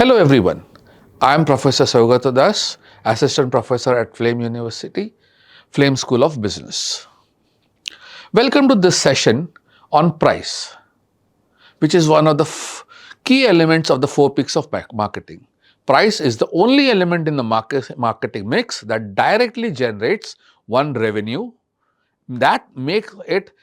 Hello everyone, I am Professor Saugata Das, Assistant Professor at Flame University, Flame School of Business. Welcome to this session on price, which is one of the key elements of the 4 P's of marketing. Price is the only element in the marketing mix that directly generates one revenue that makes it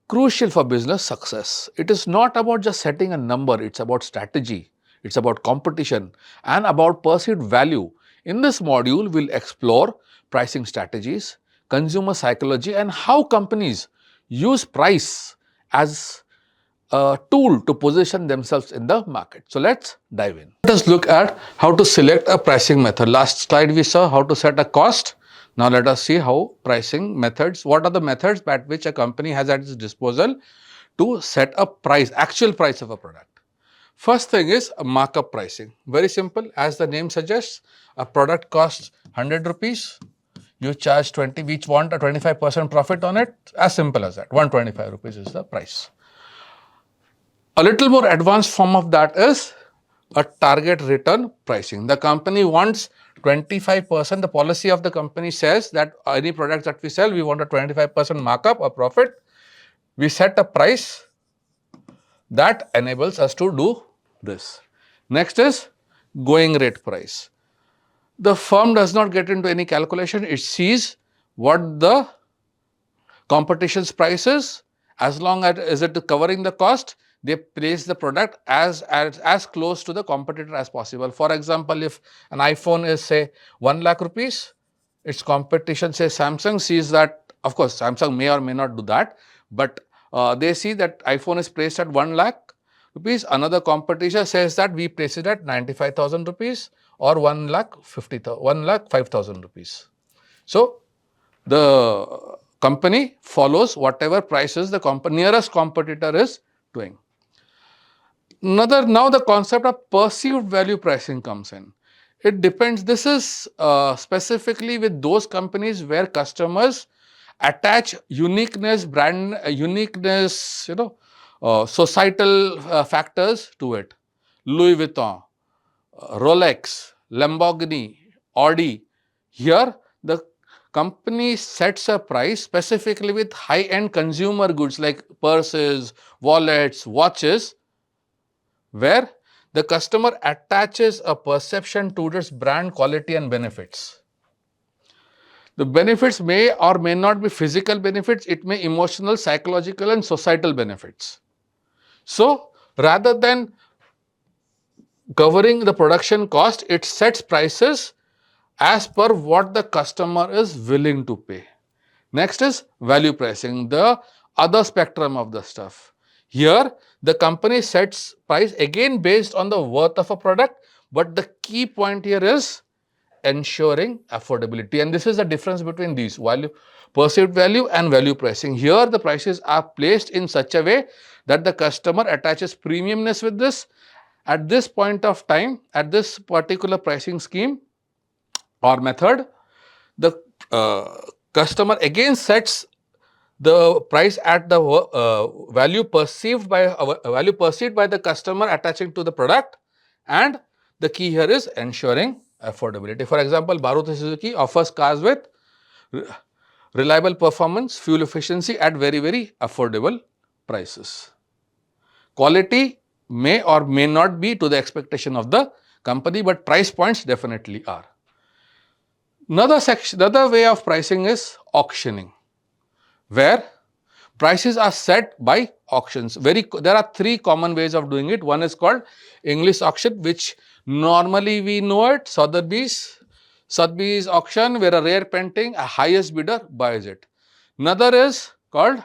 crucial for business success. It is not about just setting a number, it's about strategy, it's about competition, and about perceived value. In this module, we'll explore pricing strategies, consumer psychology, and how companies use price as a tool to position themselves in the market. So let's dive in. Let us look at how to select a pricing method. Last slide we saw how to set a cost. Now let us see how pricing methods, what are the methods by which a company has at its disposal to set a price, actual price of a product. First thing is markup pricing. Very simple, as the name suggests, a product costs 100 rupees, you charge 20, we want a 25% profit on it, as simple as that, 125 rupees is the price. A little more advanced form of that is a target return pricing. The company wants 25%. The policy of the company says that any products that we sell, we want a 25% markup or profit. We set a price that enables us to do this. Next is going rate price. The firm does not get into any calculation. It sees what the competition's price is. As long as it is covering the cost, they place the product as close to the competitor as possible. For example, if an iPhone is say 1 lakh rupees, its competition say Samsung sees that, of course Samsung may or may not do that, but they see that iPhone is placed at 1 lakh rupees, another competitor says that we place it at 95,000 rupees or 1 lakh 5,000 rupees. So the company follows whatever prices the nearest competitor is doing. Now the concept of perceived value pricing comes in. It depends, this is specifically with those companies where customers attach uniqueness, brand uniqueness, societal factors to it. Louis Vuitton, Rolex, Lamborghini, Audi. Here the company sets a price specifically with high-end consumer goods like purses, wallets, watches, where the customer attaches a perception towards brand quality and benefits. The benefits may or may not be physical benefits, it may emotional, psychological and societal benefits. So, rather than covering the production cost, it sets prices as per what the customer is willing to pay. Next is value pricing, the other spectrum of the stuff. Here, the company sets price again based on the worth of a product, but the key point here is ensuring affordability. And this is the difference between these perceived value and value pricing. Here, the prices are placed in such a way that the customer attaches premiumness with this. At this point of time, at this particular pricing scheme or method, the customer again sets the price at the value perceived by the customer attaching to the product, and the key here is ensuring affordability. For example, Maruti Suzuki offers cars with reliable performance, fuel efficiency at very, very affordable prices. Quality may or may not be to the expectation of the company, but price points definitely are. Another way of pricing is auctioning, where prices are set by auctions. There are 3 common ways of doing it. One is called English auction, which normally we know it, Sotheby's auction, where a rare painting, a highest bidder buys it. Another is called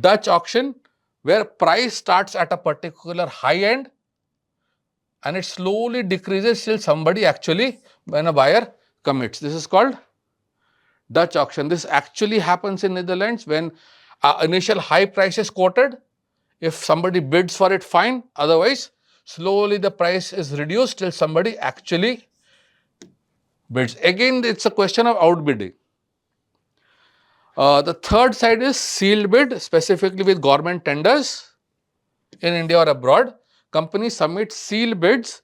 Dutch auction, where price starts at a particular high end and it slowly decreases till somebody actually, when a buyer commits. This is called Dutch auction. This actually happens in Netherlands when initial high price is quoted. If somebody bids for it, fine. Otherwise, slowly the price is reduced till somebody actually bids. Again, it's a question of outbidding. The third side is sealed bid, specifically with government tenders in India or abroad. Companies submit sealed bids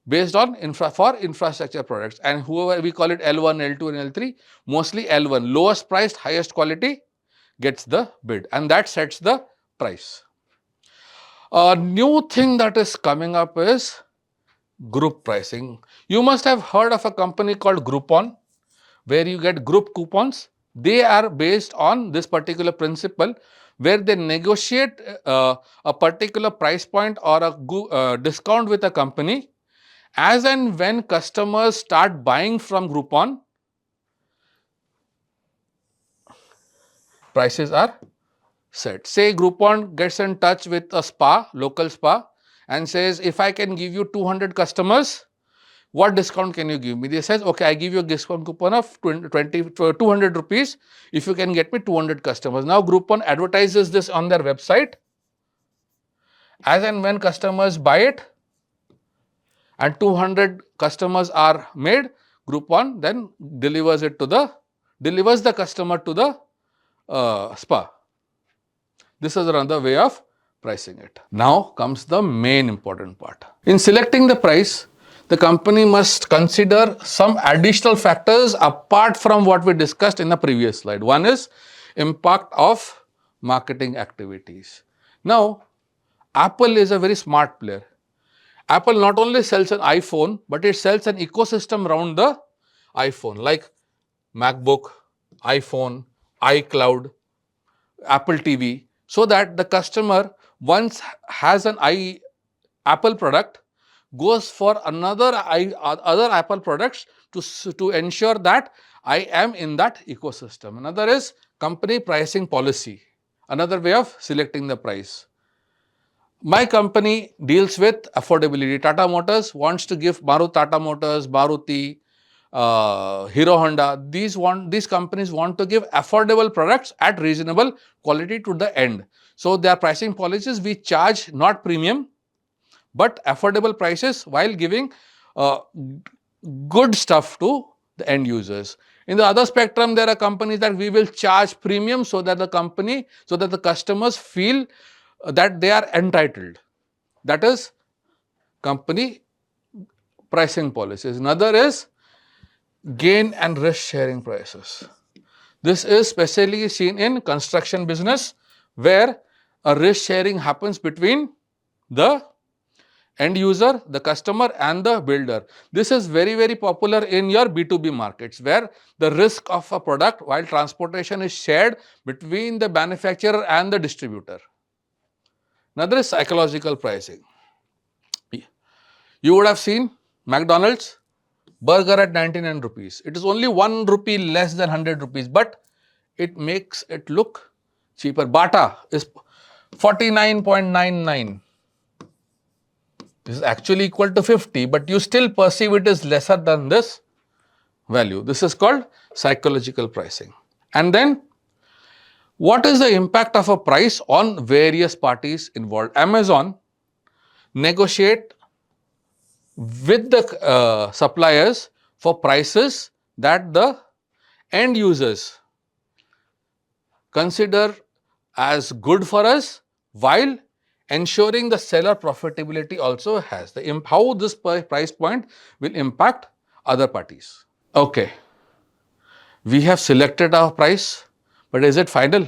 based on for infrastructure products, and whoever we call it L1, L2 and L3, mostly L1, lowest priced, highest quality gets the bid, and that sets the price. A new thing that is coming up is group pricing. You must have heard of a company called Groupon, where you get group coupons. They are based on this particular principle, where they negotiate a particular price point or a discount with a company. As and when customers start buying from Groupon, prices are set. Say Groupon gets in touch with a spa, local spa, and says, if I can give you 200 customers, what discount can you give me? They says, okay, I give you a discount coupon of 200 rupees if you can get me 200 customers. Now Groupon advertises this on their website. As and when customers buy it and 200 customers are made, Groupon then delivers the customer to the spa. This is another way of pricing it. Now comes the main important part. In selecting the price, the company must consider some additional factors apart from what we discussed in the previous slide. One is impact of marketing activities. Now, Apple is a very smart player. Apple not only sells an iPhone, but it sells an ecosystem around the iPhone, like MacBook, iPhone, iCloud, Apple TV, so that the customer once has an Apple product, goes for other Apple products to ensure that I am in that ecosystem. Another is company pricing policy, another way of selecting the price. My company deals with affordability. Tata Motors wants to give Tata Motors, Maruti, Hero Honda, these companies want to give affordable products at reasonable quality to the end. So their pricing policies, we charge not premium, but affordable prices while giving good stuff to the end users. In the other spectrum, there are companies that we will charge premium so that the customers feel that they are entitled. That is company pricing policies. Another is gain and risk sharing prices. This is specially seen in construction business, where a risk sharing happens between the end user, the customer and the builder. This is very, very popular in your B2B markets, where the risk of a product while transportation is shared between the manufacturer and the distributor. Another is psychological pricing. You would have seen McDonald's burger at 99 rupees. It is only 1 rupee less than 100 rupees, but it makes it look cheaper. Bata is 49.99. This is actually equal to 50, but you still perceive it as lesser than this value. This is called psychological pricing. And then, what is the impact of a price on various parties involved? Amazon negotiate with the suppliers for prices that the end users consider as good for us, while ensuring the seller profitability also has how this price point will impact other parties. Okay, we have selected our price, but is it final?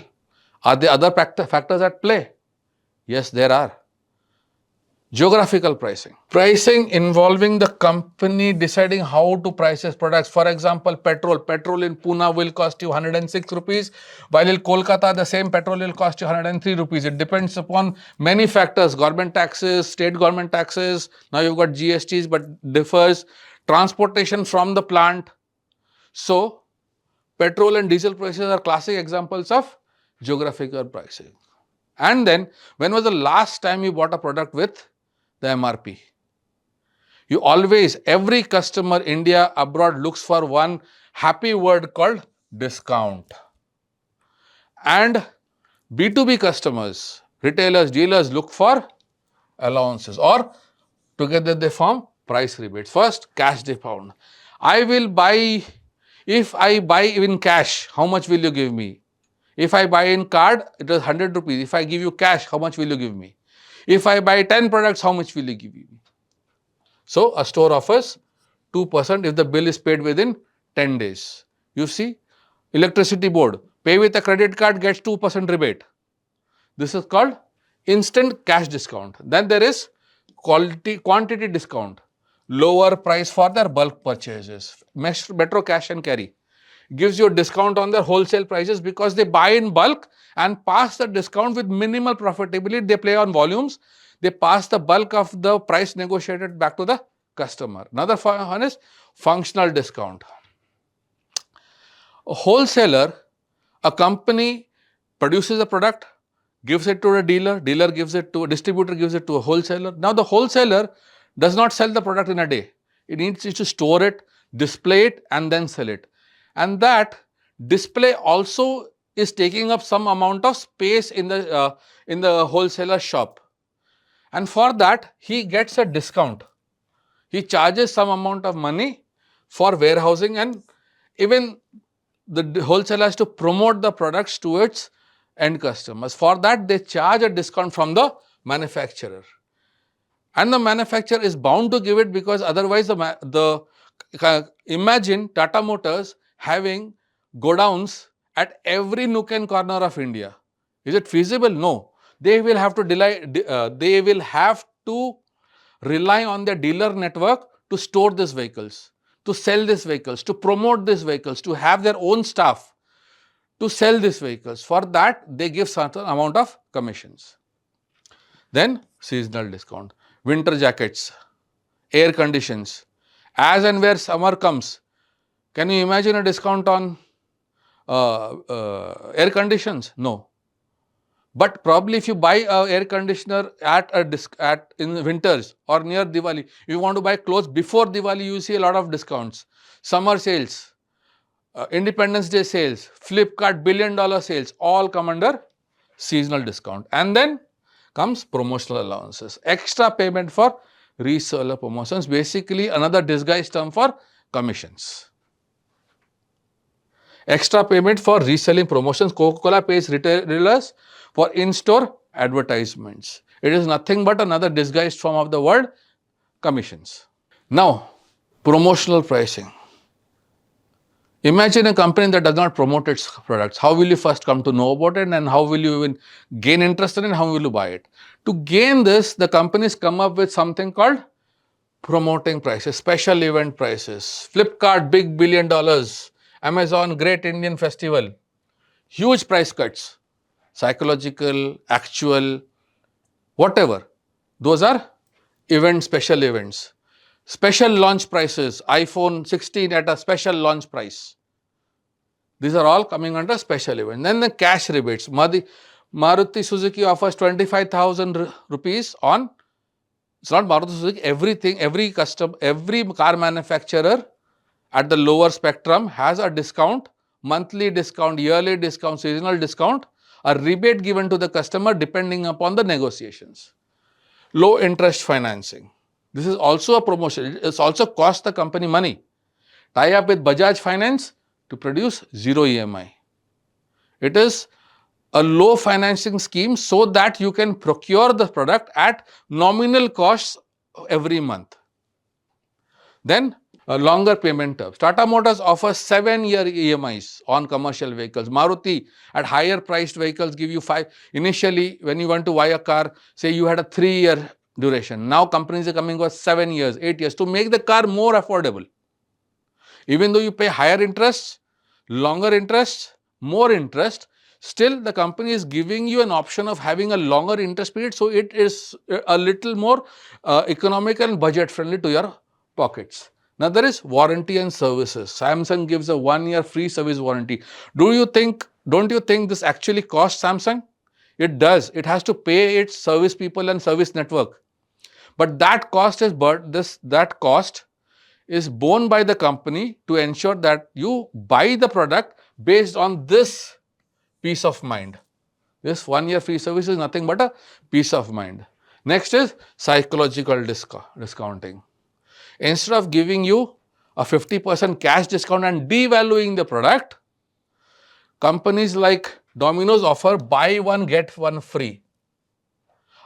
Are there other factors at play? Yes, there are. Geographical pricing. Pricing involving the company deciding how to price its products. For example, petrol. Petrol in Pune will cost you 106 rupees, while in Kolkata, the same petrol will cost you 103 rupees. It depends upon many factors, government taxes, state government taxes. Now you've got GSTs, but differs. Transportation from the plant. So, petrol and diesel prices are classic examples of geographical pricing. And then, when was the last time you bought a product with the MRP? You always, every customer, India, abroad, looks for one happy word called discount. And B2B customers, retailers, dealers look for allowances, or together they form price rebates. First, cash discount. I will buy, if I buy in cash, how much will you give me? If I buy in card, it is 100 rupees. If I give you cash, how much will you give me? If I buy 10 products, how much will you give me? So, a store offers 2% if the bill is paid within 10 days. You see, electricity board, pay with a credit card gets 2% rebate. This is called instant cash discount. Then there is quantity discount, lower price for their bulk purchases. Metro Cash and Carry gives you a discount on their wholesale prices because they buy in bulk and pass the discount with minimal profitability. They play on volumes. They pass the bulk of the price negotiated back to the customer. Another one is functional discount. A wholesaler, a company produces a product, gives it to a dealer, dealer gives it to a distributor, gives it to a wholesaler. Now the wholesaler does not sell the product in a day. It needs to store it, display it and then sell it. And that display also is taking up some amount of space in the wholesaler shop. And for that he gets a discount. He charges some amount of money for warehousing, and even the wholesaler has to promote the products to its end customers. For that they charge a discount from the manufacturer, and the manufacturer is bound to give it because otherwise imagine Tata Motors having godowns at every nook and corner of India. Is it feasible? No. They will have to rely on their dealer network to store these vehicles, to sell these vehicles, to promote these vehicles, to have their own staff to sell these vehicles. For that they give certain amount of commissions. Then seasonal discount, winter jackets, air conditions. As and where summer comes, can you imagine a discount on air conditions? No. But probably if you buy a air conditioner in winters or near Diwali, if you want to buy clothes before Diwali, you see a lot of discounts. Summer sales, Independence Day sales, Flipkart billion-dollar sales, all come under seasonal discount. And then comes promotional allowances, extra payment for reseller promotions, basically another disguised term for commissions. Extra payment for reselling promotions. Coca-Cola pays retailers for in-store advertisements. It is nothing but another disguised form of the word commissions. Now, promotional pricing. Imagine a company that does not promote its products. How will you first come to know about it, and how will you even gain interest in it, and how will you buy it? To gain this, the companies come up with something called promoting prices, special event prices. Flipkart, big $1 billion. Amazon, Great Indian Festival. Huge price cuts. Psychological, actual, whatever. Those are special events. Special launch prices, iPhone 16 at a special launch price. These are all coming under special event. Then the cash rebates. Maruti Suzuki offers 25,000 rupees on, it's not Maruti Suzuki, every car manufacturer at the lower spectrum has a discount, monthly discount, yearly discount, seasonal discount, a rebate given to the customer depending upon the negotiations. Low interest financing. This is also a promotion. It also costs the company money. Tie up with Bajaj Finance to produce zero EMI. It is a low financing scheme so that you can procure the product at nominal costs every month. Then longer payment terms. Tata Motors offers 7-year EMIs on commercial vehicles. Maruti at higher priced vehicles give you 5. Initially, when you want to buy a car, say you had a 3-year duration. Now companies are coming with 7 years, 8 years to make the car more affordable. Even though you pay higher interest, longer interest, more interest, still the company is giving you an option of having a longer interest period, so it is a little more economical and budget friendly to your pockets. Now there is warranty and services. Samsung gives a 1-year free service warranty. Don't you think this actually costs Samsung? It does. It has to pay its service people and service network. But that cost is borne by the company to ensure that you buy the product based on this peace of mind. This 1-year free service is nothing but a peace of mind. Next is psychological discounting. Instead of giving you a 50% cash discount and devaluing the product, companies like Domino's offer buy one get one free.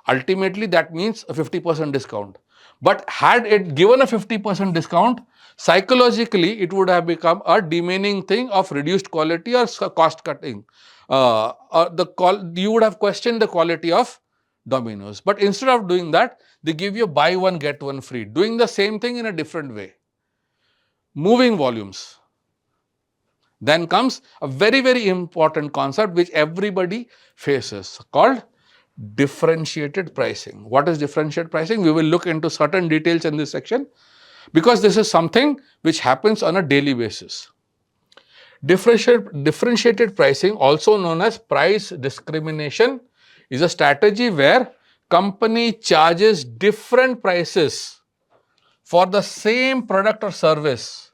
Ultimately that means a 50% discount. But had it given a 50% discount, psychologically it would have become a demeaning thing of reduced quality or cost cutting. You would have questioned the quality of Domino's. But instead of doing that, they give you buy one get one free, doing the same thing in a different way. Moving volumes. Then comes a very, very important concept which everybody faces, called differentiated pricing. What is differentiated pricing? We will look into certain details in this section, because this is something which happens on a daily basis. Differentiated pricing, also known as price discrimination, is a strategy where company charges different prices for the same product or service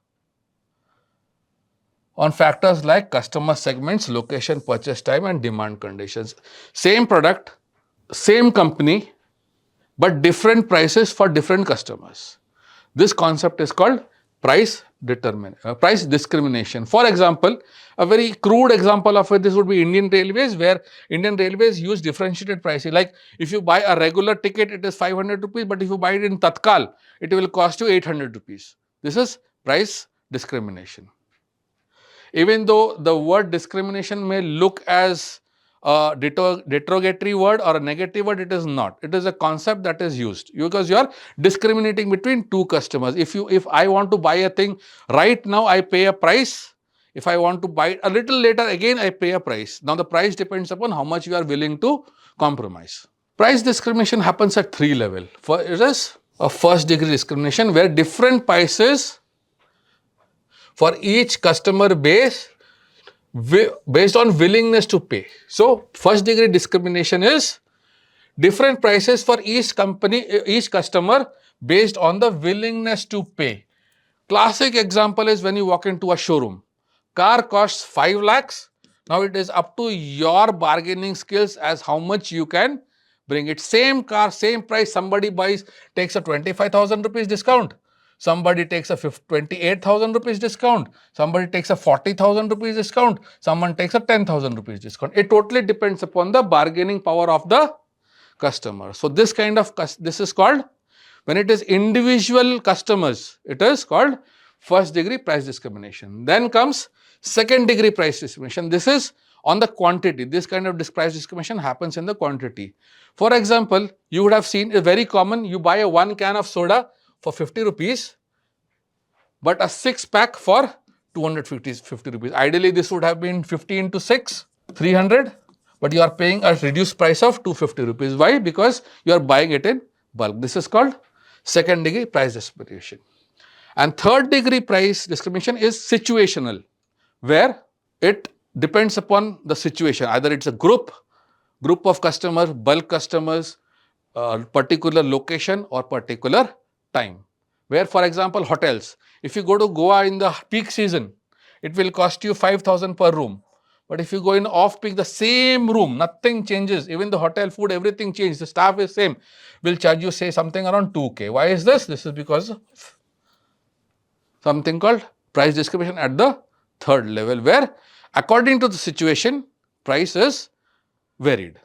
on factors like customer segments, location, purchase time and demand conditions. Same product, same company, but different prices for different customers. This concept is called price discrimination. For example, a very crude example of it, this would be Indian Railways, where Indian Railways use differentiated pricing. Like if you buy a regular ticket, it is 500 rupees, but if you buy it in Tatkal, it will cost you 800 rupees. This is price discrimination. Even though the word discrimination may look as a derogatory word or a negative word, it is not. It is a concept that is used because you are discriminating between two customers. If I want to buy a thing right now, I pay a price. If I want to buy it a little later, again I pay a price. Now the price depends upon how much you are willing to compromise. Price discrimination happens at three levels. It is a first degree discrimination where different prices for each customer base based on willingness to pay. So, first degree discrimination is different prices for each customer based on the willingness to pay. Classic example is when you walk into a showroom. Car costs 5 lakhs. Now it is up to your bargaining skills as how much you can bring it. Same car, same price, somebody takes a 25,000 rupees discount. Somebody takes a 28,000 rupees discount. Somebody takes a 40,000 rupees discount. Someone takes a 10,000 rupees discount. It totally depends upon the bargaining power of the customer. So this is called, when it is individual customers, it is called first degree price discrimination. Then comes second degree price discrimination. This is on the quantity. This kind of price discrimination happens in the quantity. For example, you would have seen a very common, you buy a 1 can of soda for 50 rupees, but a 6-pack for 250 rupees. Ideally, this would have been 50 into 6, 300, but you are paying a reduced price of 250 rupees. Why? Because you are buying it in bulk. This is called second degree price discrimination. And third degree price discrimination is situational, where it depends upon the situation. Either it's a group of customers, bulk customers, particular location or particular time. Where, for example, hotels, if you go to Goa in the peak season, it will cost you 5,000 per room. But if you go in off peak, the same room, nothing changes, even the hotel food, everything changes, the staff is same, will charge you say something around 2K. Why is this? This is because of something called price discrimination at the third level, where according to the situation, price is varied.